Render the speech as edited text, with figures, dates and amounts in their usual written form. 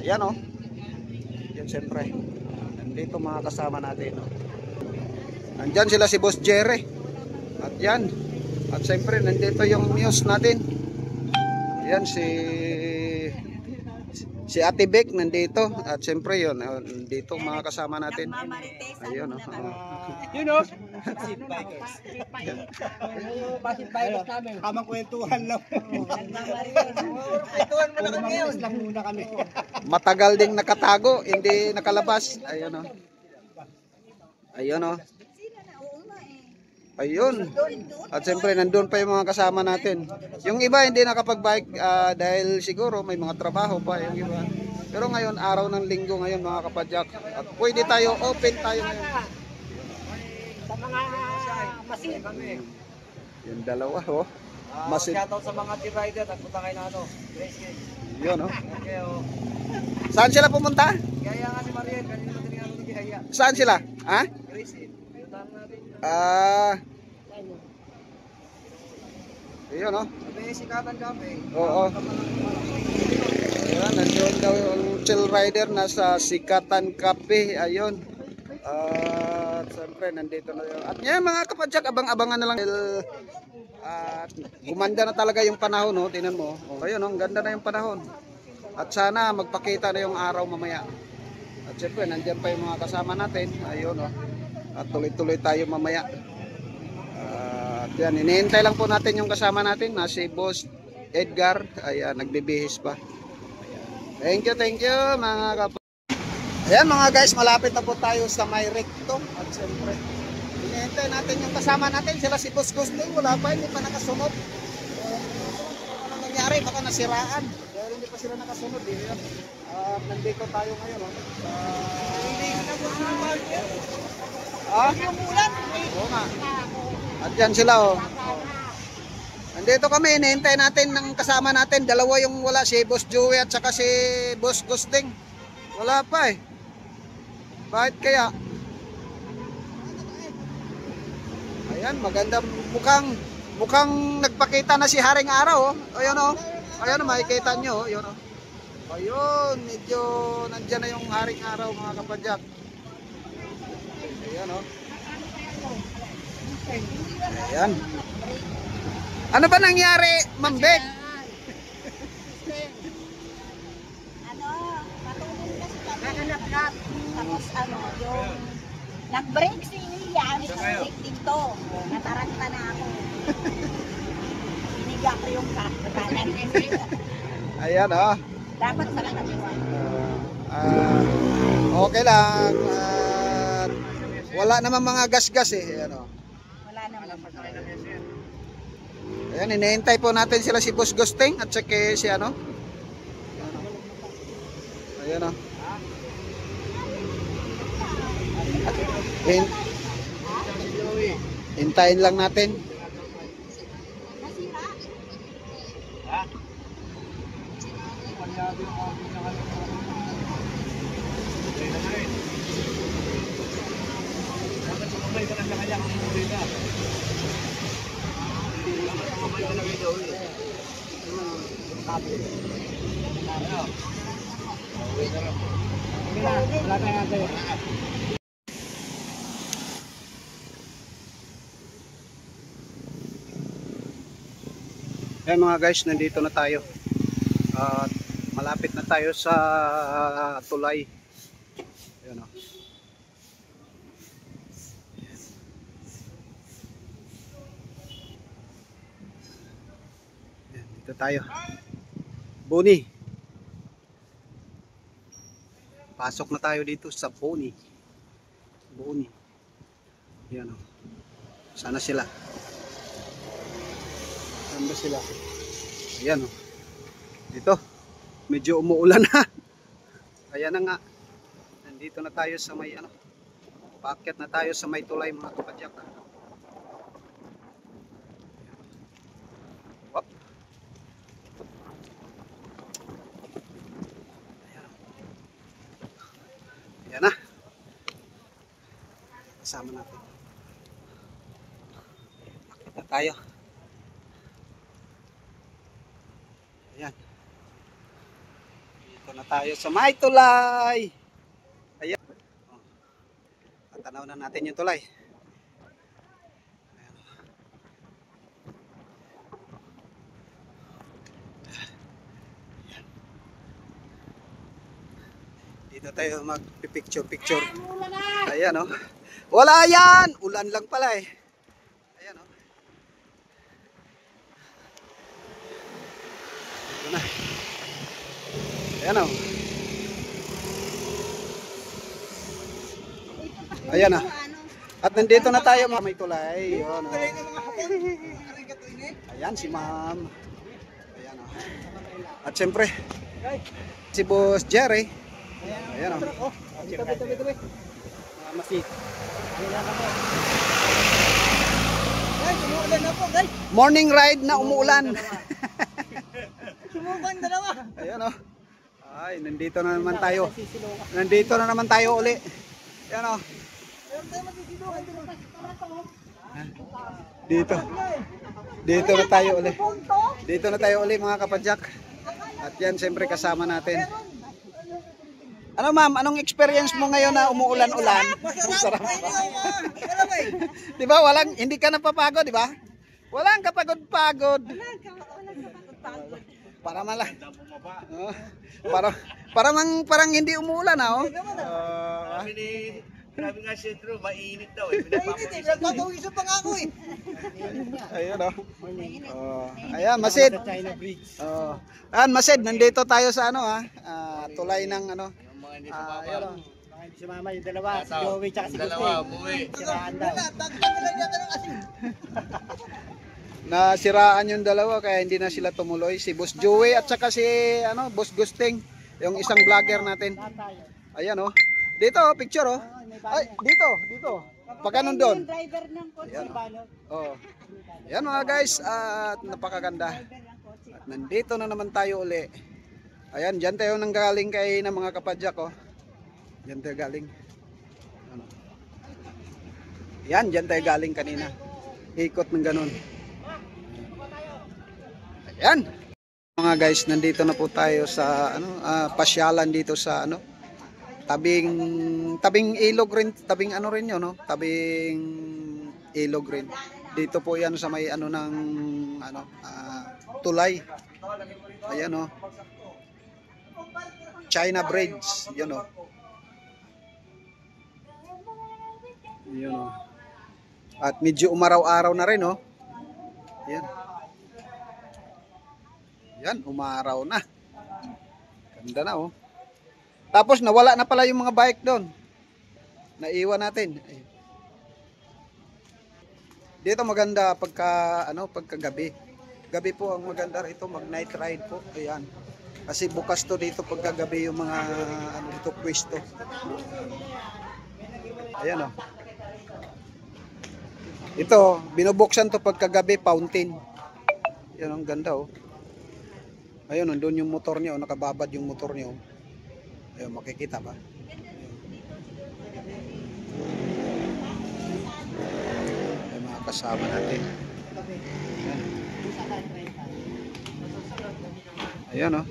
Yan o. Yan siyempre. Nandito mga kasama natin. Nandyan sila si Boss Jerry. At yan. At siyempre nandito yung news natin. Yan si Ate Beck nandito. At siyempre yun. Nandito mga kasama natin. Ayun o. You know, Basit Bikers. Basit Bikers namin. Kamang kwentuhan lang. Kwentuhan mo na kami yun. Lang muna kami. Matagal ding nakatago, hindi nakalabas. Ayun o. Ayun o. Ayun. At siyempre nandun pa yung mga kasama natin. Yung iba hindi nakapag-bike dahil siguro may mga trabaho pa yung iba. Pero ngayon araw ng linggo ngayon mga kapadyak. At pwede tayo, open tayo ngayon. Sa mga masin. Yung dalawa oh. Masin. Shoutout sa mga rider, nagpunta kayo na ano. Yun oh. Okay, oh. Saan sila pumunta? Kaya nga si Mariel, kanina mo tinignan ng Gihaya. Saan sila? Ha? Gracie, pinuntahan natin. Ayun oh. Sabi sikatan kami. Oo. Ayan, nandiyon daw yung chill rider nasa Sikatan Cafe. Ayun. Siyempre nandito na yun. At ngayon mga kapadyak, abang-abangan na lang. Gumanda na talaga yung panahon, no? Tingnan mo. Ayun, no? Ang ganda na yung panahon. At sana magpakita na yung araw mamaya. At siyempre, nandyan pa yung mga kasama natin. Ayun, no? At tuloy-tuloy tayo mamaya. At yan, iniintay lang po natin yung kasama natin na si Boss Edgar. Ayan, nagbibihis pa. Ayan. Thank you mga kapadyak. Ayan mga guys, malapit na po tayo sa may recto. At siyempre, hinihintay natin yung kasama natin. Sila si Boss Gusting, wala pa, hindi pa nakasunod. Ano nangyari? Baka nasiraan. Dahil hindi pa sila nakasunod. Nandito tayo ngayon. Oo nga. At yan sila oh. Nandito kami, hinihintay natin ng kasama natin. Dalawa yung wala, si Boss Joey at saka si Boss Gusting. Wala pa eh. Bakit kaya? Ayan, maganda. Mukhang nagpakita na si Haring Araw. Oh. Ayun oh. Ayun, makikita nyo. Oh. Ayun, oh. Ayun, medyo nandyan na yung Haring Araw mga kapadyak. Ayan oh. Ayan. Ano ba nangyari, Ma'am Beck? Nakalap-lap. Tapos ano, yung nag-break si Lian, break dito. Nataranta na ako. Hiniga ko yung kanan. Ayan oh. Dapat pala naliwan. Okay lang. Wala naman mga gas-gas eh. Ayan oh. Wala naman. Ayan, hinihintay po natin sila si Boss Gusting at saka si ano. Ayan oh. Hintayin lang natin. Ayan mga guys, nandito na tayo. Malapit na tayo sa tulay. Ayan o. Ayan, dito tayo. Boni. Pasok na tayo dito sa Boni. Boni. Ayan o. Sana sila. Saan ba sila? Ayan o. Dito. Medyo umuulan na. Ayan na nga. Nandito na tayo sa may ano. Paakyat na tayo sa may tulay mga kapadyak. Hop. Ayan na. Kasama natin. Paakyat na tayo. Ayan. Dito na tayo sa may tulay. Ayan. Tanaw na natin yung tulay. Dito tayo magpipicture-picture. Ayan, oh. Wala yan! Ulan lang pala eh. Ayan, oh. Ito na. Ayan, oh. Ayan, ah. At nandito na tayo, may tulay. Ayan, oh. Ayan si ma'am. Ayan, oh. At siyempre, si Boss Jerry. Ayan, oh. Tabi. Masit. Guys, umuulan na po, guys. Morning ride na umuulan. Sumukan dalawa. Ayan, oh. Ay, nandito na naman tayo. Nandito na naman tayo uli. Ayan, oh. Dito. Dito na tayo uli. Dito na tayo uli mga kapadyak. At yan, siyempre kasama natin. Ano ma'am, anong experience mo ngayon na umuulan-ulan? Masarap. Di ba, hindi ka napapagod, di ba? Walang kapagod-pagod. Para mala. Parang hindi umuulan, ah, oh. Sabi nga sentro, mainit daw eh. Mainit eh, nagpapawisan pa nga ako eh. Ayun, oh. Ayan, Masid. Ayan, Masid, nandito tayo sa ano, tulay ng ano. Ayun, oh. Hindi si mama, yung dalawa, si Joey tsaka si Gusti. Siraan daw. Nasiraan yung dalawa kaya hindi na sila tumuloy. Si Boss Joey at saka si Boss Gusting, yung isang vlogger natin. Ayan, oh. Dito, picture, oh. Ay, dito. Pagka nandun. Driver ng kotse. Oh. Yan mga guys, at napakaganda. At nandito na naman tayo uli. Ayan, dyan tayo nang galing kay ng mga kapadyak, oh. Dyan tayo galing. Ano? Yan, dyan tayo galing kanina. Ikot ng ganun. Ayan. Mga guys, nandito na po tayo sa pasyalan dito sa tabing ilog rin, tabing ano rin 'yon, no? Tabing ilog rin. Dito po 'yan sa may ng tulay. Ayan, oh. China Bridge, 'yon, oh. 'Yon, oh. At medyo umaraw-araw na rin, oh. Ayan. Yan, umaraw na. Ganda na, oh. Tapos nawala na pala yung mga bike doon. Naiwan natin. Dito maganda pagka gabi. Gabi po ang maganda rito, mag night ride po. Ayan. Kasi bukas to dito pagka gabi yung mga dito pwesto. Ayan, oh. Ito, binubuksan to pagka gabi, fountain. Yan ang ganda, oh. Ayun, nandun yung motor niya, oh. Nakababad yung motor niya, oh. Ayun, makikita ba? Ayun, mga kasama natin. Ayan, oh.